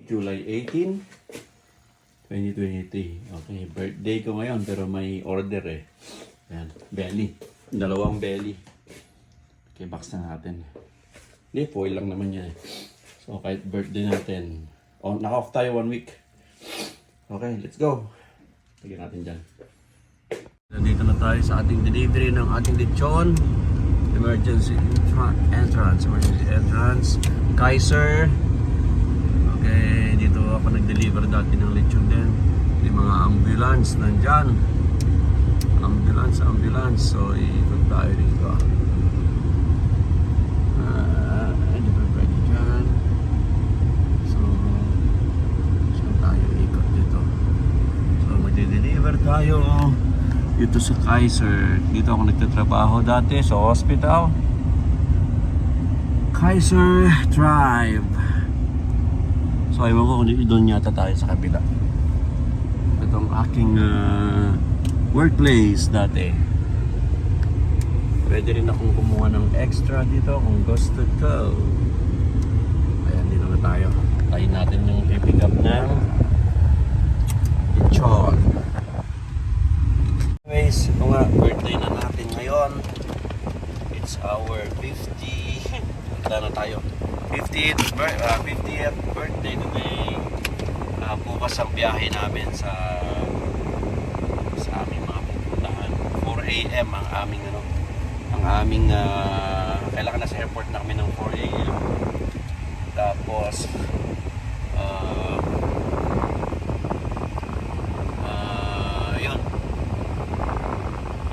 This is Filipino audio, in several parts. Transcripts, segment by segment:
July 18, 2023. Okay, birthday ko ngayon pero may order eh. Ayan, belly. Dalawang belly. Okay, box na natin. Hindi, foil lang naman yan eh. So, kahit birthday natin. Oh, naka-off tayo 1 week. Okay, let's go. Lagyan natin dyan. Nandito na tayo sa ating delivery ng ating lechon. Emergency entrance. Kaiser. Okay, dito ako nag-deliver dati ng lechon din. May mga ambulance nandyan. Ambulance. So, ikot tayo dito. Deliver pwede dyan. So, saan tayo ikot dito? So, mag-deliver tayo dito sa Kaiser. Dito ako nagtatrabaho dati sa hospital. Kaiser Drive. So, ayaw ko kung doon yata tayo sa kabila. Itong aking workplace dati. Pwede rin akong kumuha ng extra dito kung gusto ko. Ayan, dito na tayo. Tayo natin yung pick up ng lechon. Anyways, ito nga, birthday na natin ngayon. It's our 50th. Punta na tayo. 50th birthday today. Bukas ang biyahe namin sa aming mga pupuntahan. 4 AM ang aming kailangan nasa airport na kami ng 4 AM. Tapos yun,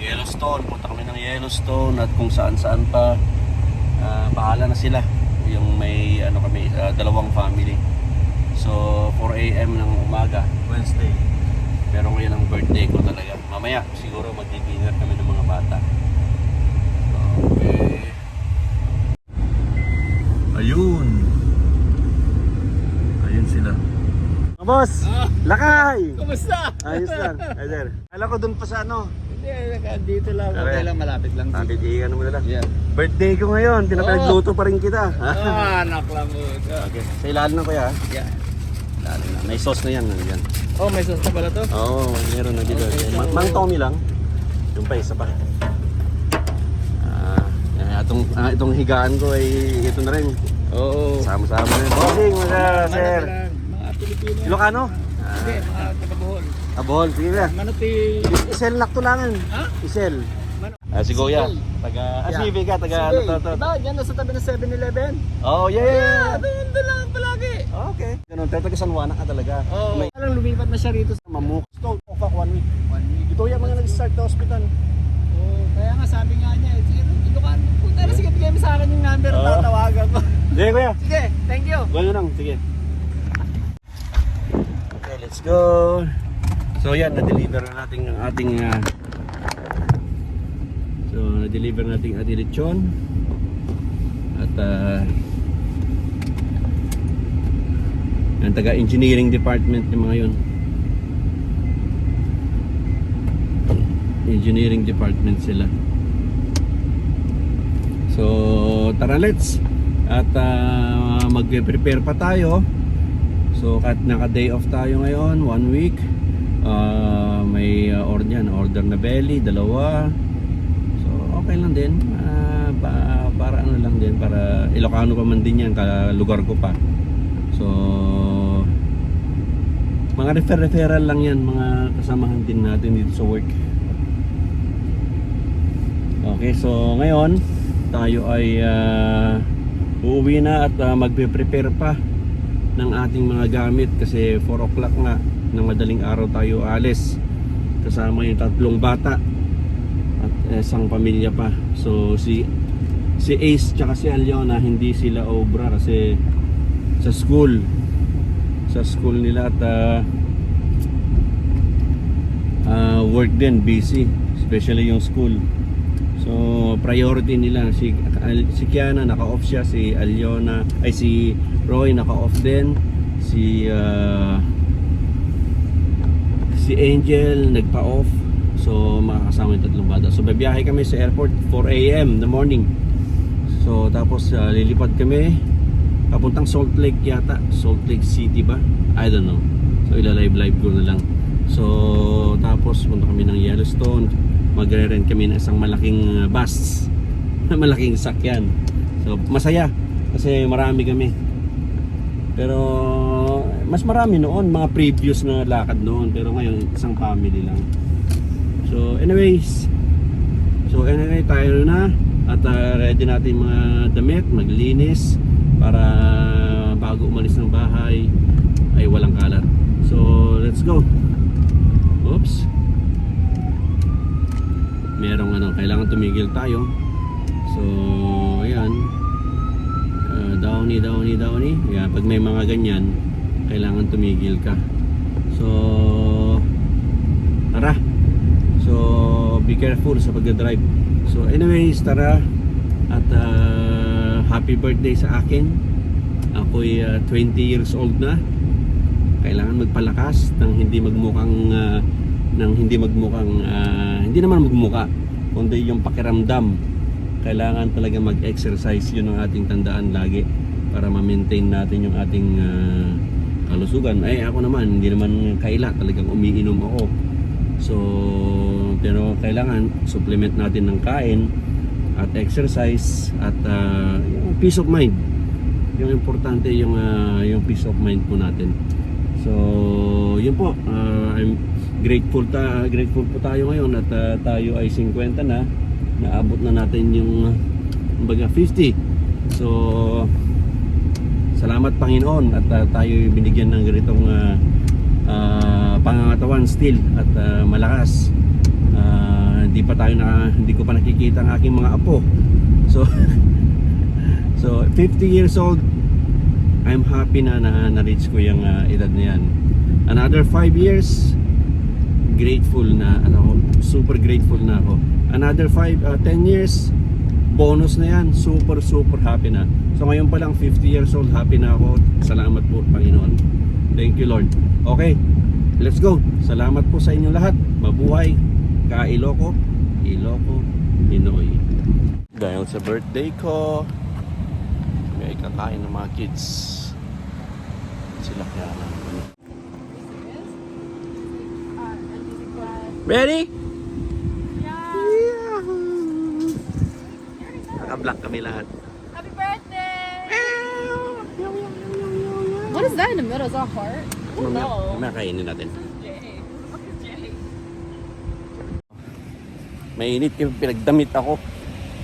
Yellowstone, punta kami ng Yellowstone at kung saan pa. Bahala na sila. Yung may kami, dalawang family. So 4 AM ng umaga, Wednesday. Pero ngayon ang birthday ko talaga. Mamaya siguro magdi-dinner kami ng mga bata. Okay. Ayun sila. Boss! Lakay! Kumusta? Ayos lang. Ayun. Alam ko dun pa sa Hindi, dito lang. Okay lang, malapit lang. Lapit, iyan mo na lang. Yeah. Birthday ko ngayon, pinapagluto pa rin kita. Anak lang mo. Okay. Sa ilalim na kuya. Yeah. Ilalim na. May sauce na yan. Oh, may sauce na pala to? Oo, meron na dito. Okay, so Mang Tommy lang. Yung pa isa pa. Itong higaan ko ay ito na rin. Oo. Sama-sama na rin. Bossing, mga sir. Mga Pilipino. Ilocano? Hindi, mga taga-Bohol. Bohol, sige na. Manuti. Isel lakto langan. Ha? Isel. Si Goya. Si Vega, taga Sige. Diba, yan nasa tabi ng 7-Eleven? Oh, yeah. Doon lang palagi. Okay. Ganun, taga San Juana ka talaga. Oo. May Alang lumipat na siya rito. mamuk. Stone, ofak 1 week. 1 week. Ito yung mga nag-start na hospital. Oo, kaya nga sabi nga niya, Ilocano. Pero sige, bigay mo sa akin yung number, tatawagan ko. Sige, kuya. Sige, thank you. Gano'n lang, sige. Okay, let's go. So yan, na-deliver na natin ang ating na-deliver natin ating lechon. At ang taga-engineering department yung mga yun. Engineering department sila. So tara, let's. At mag-prepare pa tayo. So kahit naka-day off tayo ngayon, 1 week. May order na belly, 2. So okay lang din. Para ano lang din, para Ilocano pa man din yan, lugar ko pa. So mga referral lang yan, mga kasamahan din natin dito sa work. Okay, so ngayon tayo ay uuwi na at magpe-prepare pa ng ating mga gamit kasi 4 o'clock nga ng madaling araw tayo alis kasama yung 3 bata at isang pamilya pa. So si Ace tsaka si Aliona hindi sila obra kasi sa school nila at work din, busy, especially yung school. So priority nila si Kiana naka-off siya, si Aliona ay si Roy naka-off din, si Angel nagpa-off. So makakasama yung 3 bata. So babiyahe kami sa airport 4 AM in the morning. So tapos lilipad kami papuntang Salt Lake yata, Salt Lake City ba? I don't know. So ilalive ko na lang. So tapos punta kami ng Yellowstone, magre-rent kami ng isang malaking bus, malaking sakyan. So masaya kasi marami kami. Pero mas marami noon, mga previous na lakad noon, pero ngayon isang family lang. So anyway, tayo na at ready natin mga damit, maglinis para bago umalis ng bahay ay walang kalat. So let's go. Oops. Merong kailangan tumigil tayo. So ayan. Downy. Ayan, pag may mga ganyan, kailangan tumigil ka. So tara. So be careful sa pagdadrive. So anyways, tara. At happy birthday sa akin. Ako'y 20 years old na. Kailangan magpalakas ng hindi naman magmuka, kundi yung pakiramdam. Kailangan talaga mag-exercise. Yun ang ating tandaan lagi para ma-maintain natin yung ating kalusugan. Ako naman, hindi naman kaila, talagang umiinom ako. So pero kailangan supplement natin ng kain at exercise at yung peace of mind. Yung importante yung peace of mind po natin. So yun po, I'm grateful po tayo ngayon at tayo ay 50 na, naabot na natin yung 50. So salamat Panginoon at tayo binigyan ng ganitong pangangatawan still at malakas. Hindi ko pa nakikita ang aking mga apo. So 50 years old, I'm happy na na-reach ko yung edad na yan. Another 5 years, grateful na super grateful na ako. Another 10 years, bonus na yan, super happy na. So ngayon pa lang 50 years old, happy na ako. Salamat po Panginoon. Thank you Lord. Okay, let's go. Salamat po sa inyo lahat. Mabuhay ka Ilocos, Pinoy. Dahil sa birthday ko, may kakain ng mga kids. Sila kaya na. Ready? Yeah! Naka-black kami lahat. Happy birthday! What is that in the middle? Is that a heart? Mamaya kainin natin. Mainit yung pinagdamit ako.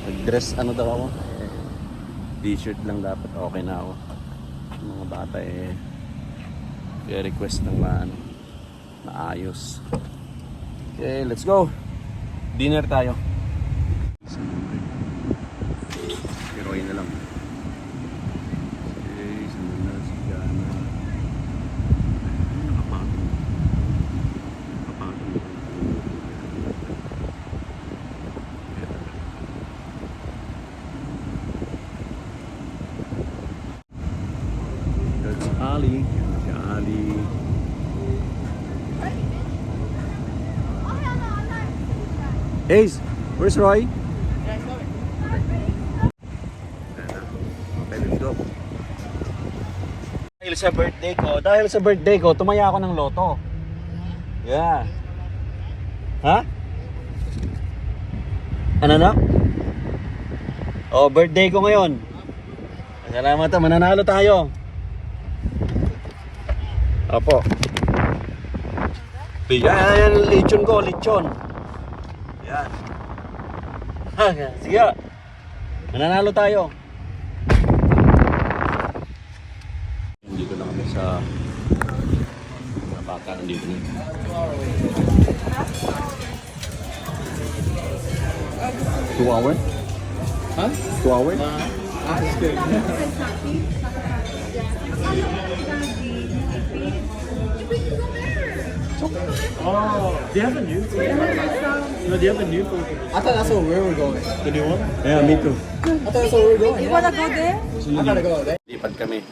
Nag-dress daw ako. T-shirt lang dapat, okay na ako. Yung mga bata request ng maayos. Okay, let's go. Dinner tayo. Heroin na lang. Okay, sunod na si Jana. Nakapatong. That's Ali. Si Ali. Hey, where's Roy? Okay, let's go. Dahil sa birthday ko, tumaya ako ng loto. Yeah. Ha? Ano na? Oh, birthday ko ngayon. Salamat, mananalo tayo. Opo. Yan, lechon ko, lechon. Yan. Sige. Mananalo tayo. Dito na kami sa mga bata nandito na. 2 hours? Huh? 2 hours? That's good. Oh, do you have a new flavor? No, do you have a new flavor? I thought that's where we were going. The new one? Yeah, me too. I thought that's where we were going. You wanna go there? I gotta go there. Lipad kami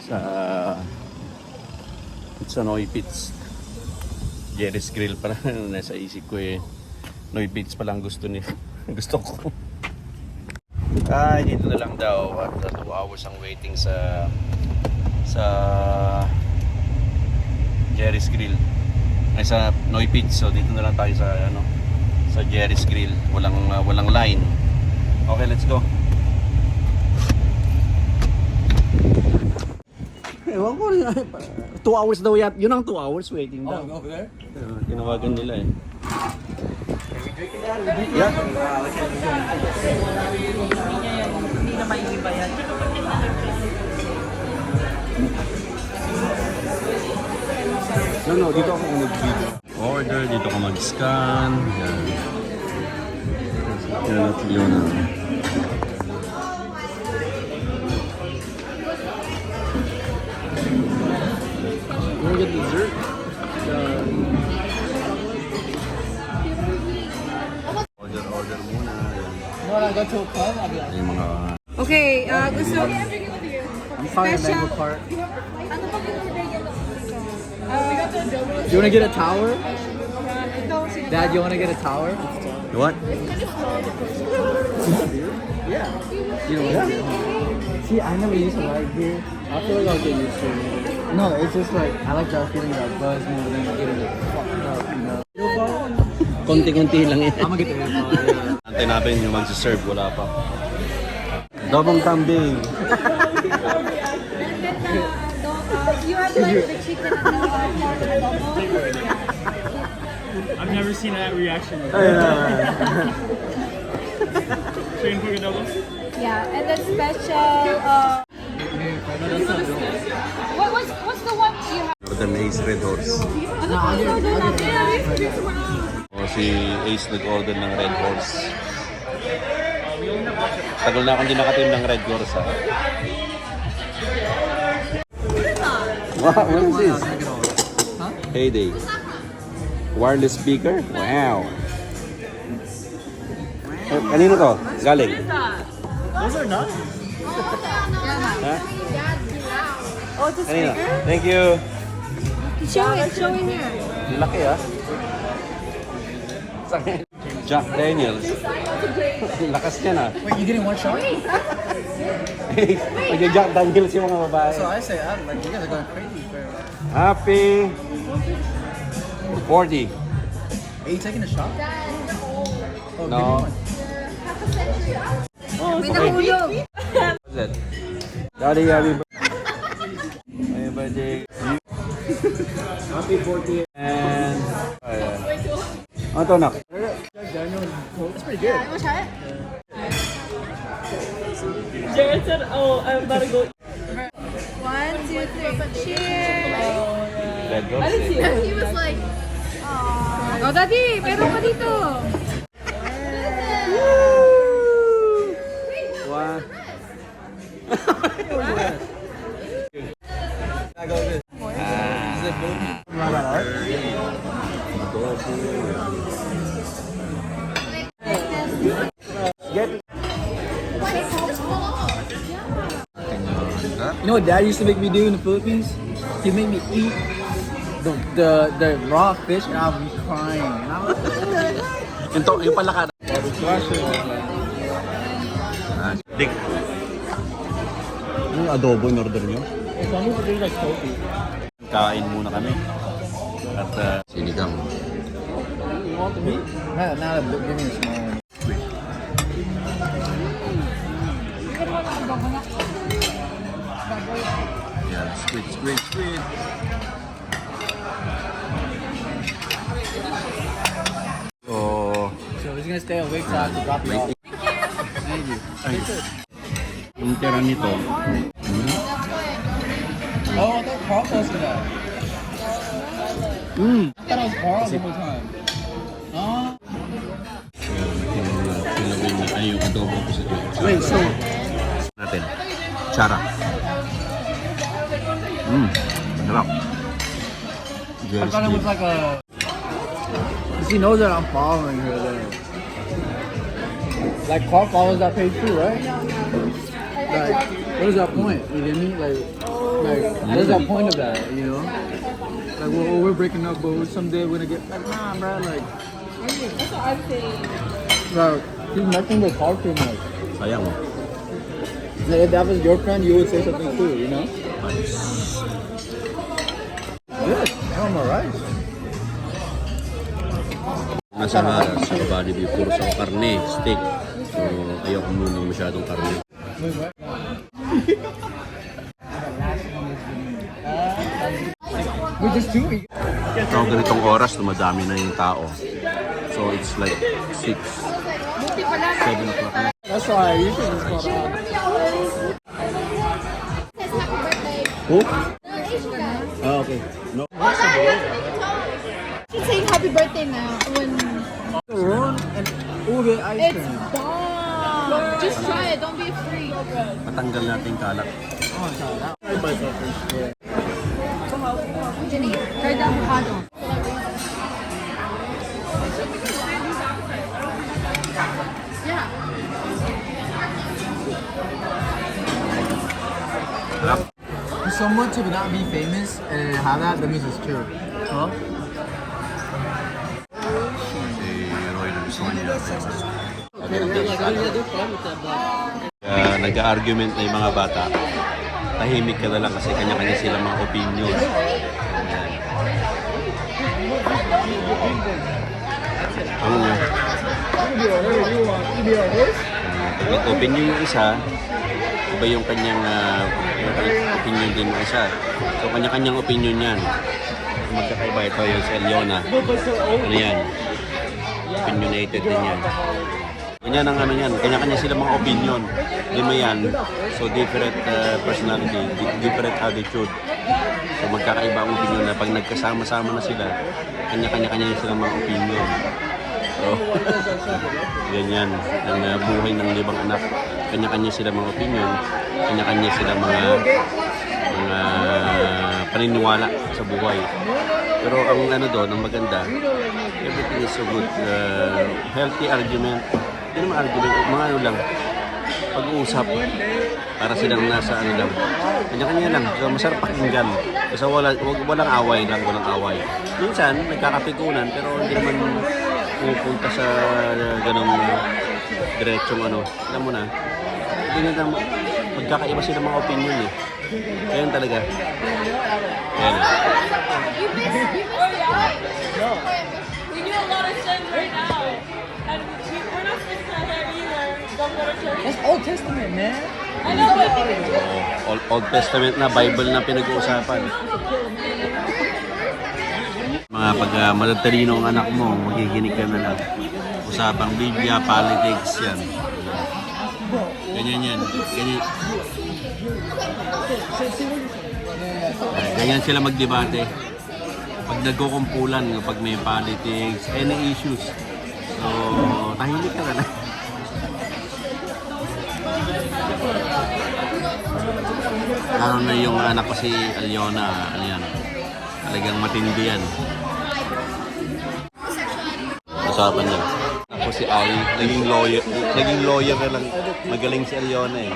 sa Noy Pits. Jerry's Grill pa lang nasa isip ko Noy Pits pa lang gusto ko. Ay, dito na lang daw at 2 hours ang waiting sa Jerry's Grill. Ay sa Noy Pits. So dito na lang tayo sa sa Jerry's Grill. Walang line. Okay, let's go. Ewan ko, 2 hours daw yan. Yun ang 2 hours waiting daw. over there? Tinawagan nila eh. Yeah. Hindi na maiiba yan. No, dito ako mag-video. Order, dito ka mag-scan. Yan. Yan at yun. You wanna get dessert? Order muna. When I go to a club, I'll be like, Yung mga... Okay, gusto... I'm fine in mango part. Ano pag in-order yun? You wanna get a tower? Dad, you wanna get a tower? What? Yeah. You know what? See, I never used to like beer. I feel like I'll get used to it. No, it's just like, I like that feeling that buzz more than getting it fucked up, you know? Konti-konti lang yan. I'm gonna get the earphone, yeah. Antay natin yung mag-serve, wala pa. Dobong kambing. You have like the chicken and the adobo. I've never seen that reaction before. Chicken pork adobo? Yeah, and then special. What's the one you have? Order na Ace Red Horse. Ano pa order natin? O si Ace nag-order ng Red Horse. Tagal na akong di nakatim ng Red Horse ha. What is this? Heyday. Wireless speaker? Wow. Kanino to? Galing? Those are nuts. Ha? Oh, it's a Kanino? speaker? Thank you. Show it here. Laki ah. Jack Daniels. Lakas niya na. Wait, you getting one shot? Hey, Jack Daniels yung mga babae. So I say, I'm like, you guys are going crazy for. Happy 40. Are you taking a shot? Oh, No. May nahulog. What's that? Daddy, happy birthday. Happy 40 and... Ano to, nak? That's pretty good. Wanna try it? Jared said, oh, I'm about to go. 1, 2, 3. Cheers. Red I didn't see Horse. it. He was like, "Aww." Oh, Daddy, meron pa dito. One. I go with this. Is it good? Get. You know what Dad used to make me do in the Philippines? He'd make me eat the raw fish, and I'd be crying. And I was Yung palaka. Dik. Ano yung adobo in order nyo? It's almost like tofu. Kain muna kami. At sinigang. You want the meat? Not a big, give me a small one. Yeah, squid. Oh, So he's gonna stay awake till I have to drop you off. Thank you. yung tira nito. Oh, I thought Carl posted that. I thought it was Carl the whole time. Oh. Yung ay yung adobo ko sa dito. Wait, so Natin. Chara. Sarap. I thought it was like a. Cause he knows that I'm following her there. Like Carl follows that page too, right? Like, what is that point? You get me? Like, what is that point of that? You know? Like, we're breaking up, but someday we're gonna get like, nah, bro. Like, That's what I'm saying. like he's messing with Carl too much. Sayang mo. So if that was your friend, you would say something too, you know? Good. Caramel rice. Nasa body beef, puro sa karne, steak. So, ayoko muna masyadong karne. We're just two. So, ganitong oras, dumadami na yung tao. So, it's like 6, 7 o'clock na. That's why you should just go out. Who? Ah, okay. No. She's saying happy birthday now. When Ron and ube ice it's cream. bomb. Just try it. Don't be afraid. Matanggal natin kalat. Oh, sorry. I buy something. Jenny, try the avocado. Yeah. For someone to not be famous and have that means it's true. Huh? Nag-argument na yung mga bata. Tahimik ka na lang kasi kanya-kanya sila mga opinion. Ano nga? Pag opinion yung isa, iba yung kanyang opinion din yung isa. So kanya-kanyang opinion yan. Magkakaiba ito yung si Eliona. Ano yan? Opinionated din yan. Ganyan ang ano yan, kanya-kanya sila mga opinion. Di mo yan. So different personality, different attitude. So magkakaiba ang opinion na pag nagkasama-sama na sila, kanya-kanya sila mga opinion. So, ganyan ang buhay ng libang anak. Kanya-kanya sila mga opinion, kanya-kanya sila mga paniniwala sa buhay. Pero ang ano doon, ang maganda, everything is so good. Healthy argument. Hindi naman argument, mga ano lang, pag-uusap. Para silang nasa ano lang. Kanya-kanya lang. So, masarap pakinggan. Kasi walang away lang, walang away. Minsan, nagkakapikunan, pero hindi naman pupunta sa ganong diretsong ano. Alam mo na, hindi na magkakaiba sila mga opinion eh. Ayan talaga. Ayan. We do a lot of sins right now. And we're not supposed to have either. Don't go to church. That's Old Testament, man. I know, but Old Testament na, Bible na pinag-uusapan. Mga pag matatalino ang anak mo, magiginig ka na lang. Usapang Biblia, politics, yan. Ganyan yan. Ganyan sila magdebate. Pag nagkukumpulan, pag may politics, any issues. So, tahimik ka na lang. Lalo na yung anak ko si Aliona, ano yan, talagang matindi yan. Usapan niya. Ako si Ali, naging lawyer na lang. Magaling si Aliona eh.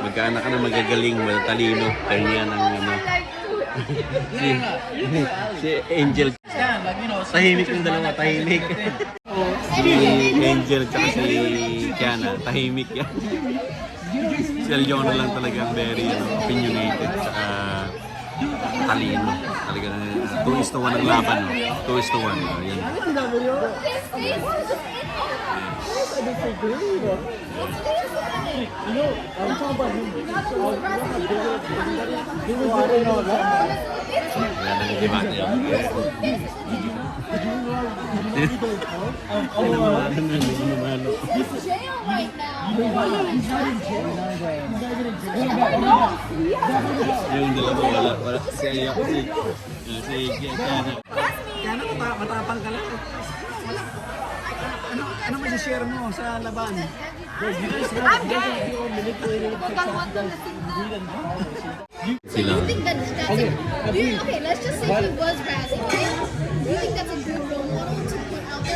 Magkaanak ka na magagaling, matalino. Kanya ng ano. si Angel. Tahimik yung dalawa, tahimik. Si Angel at si Kiana, tahimik yan. Si Aliona lang talagang very opinionated at talino. Talagang 2:1 ang laban. 2:1. Yan. Yan ang debate yan. Yung dalawa wala. Si Kiana. Kiana, matapang ka lang. Ano masishare mo sa laban? Sila. You think that's okay, let's just say he was razzing, right? You think that's a good role model to put out there?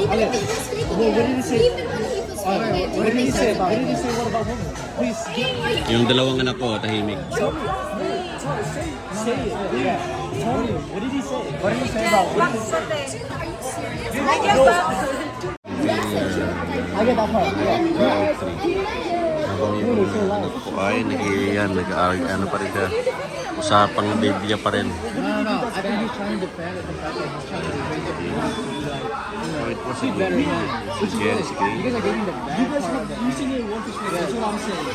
Even if he was faking it, even when he was faking it, What did he say about? What did he say? What about women? Please Yung dalawang anak ko, tahimik. say it. Yeah. Tell me. What did he say? What did he say about women? I get that. I get that part. Yeah. Habang yung ko ay ano pa rin siya. Usapang Biblia pa rin. No. I think he's trying to defend the fact that he's trying to raise it. So it was a He's good better meal. man. With Jessica. You guys are getting the bad part of that. Using it in one perspective. That's what I'm saying.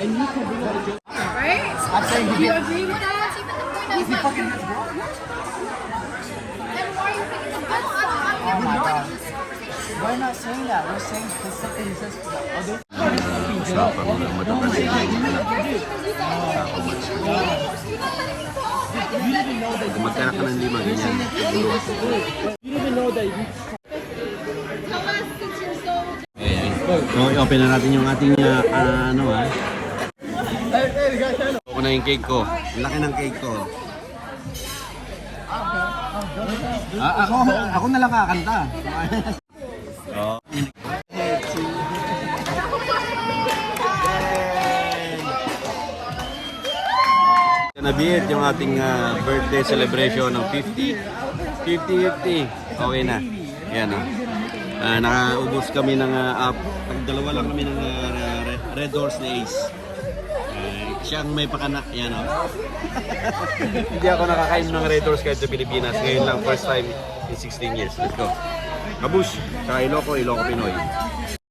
And you can bring up a joke. Right? I'm saying Do you agree with that? Even the point of like, then why are you picking the best one? Oh my god. We're not saying that. We're saying specifically he says the other. Usapan mo naman ito kasi. Kung magkanak ka ng lima, ganyan. You didn't even know that you Ayan. So, i-open na natin yung ating ano ha. Ako na yung cake ko. Ang laki ng cake ko. Ako na lang kakanta. Oh. Nabihit yung ating birthday celebration ng 50. Okay na. Yan nakaubos kami ng dalawa lang kami ng Red Doors na Ace. Siyang may pakana. Yan Hindi ako nakakain ng Red Doors kahit sa Pilipinas. Ngayon lang, first time in 16 years. Let's go. Kabush, sa Iloco Pinoy.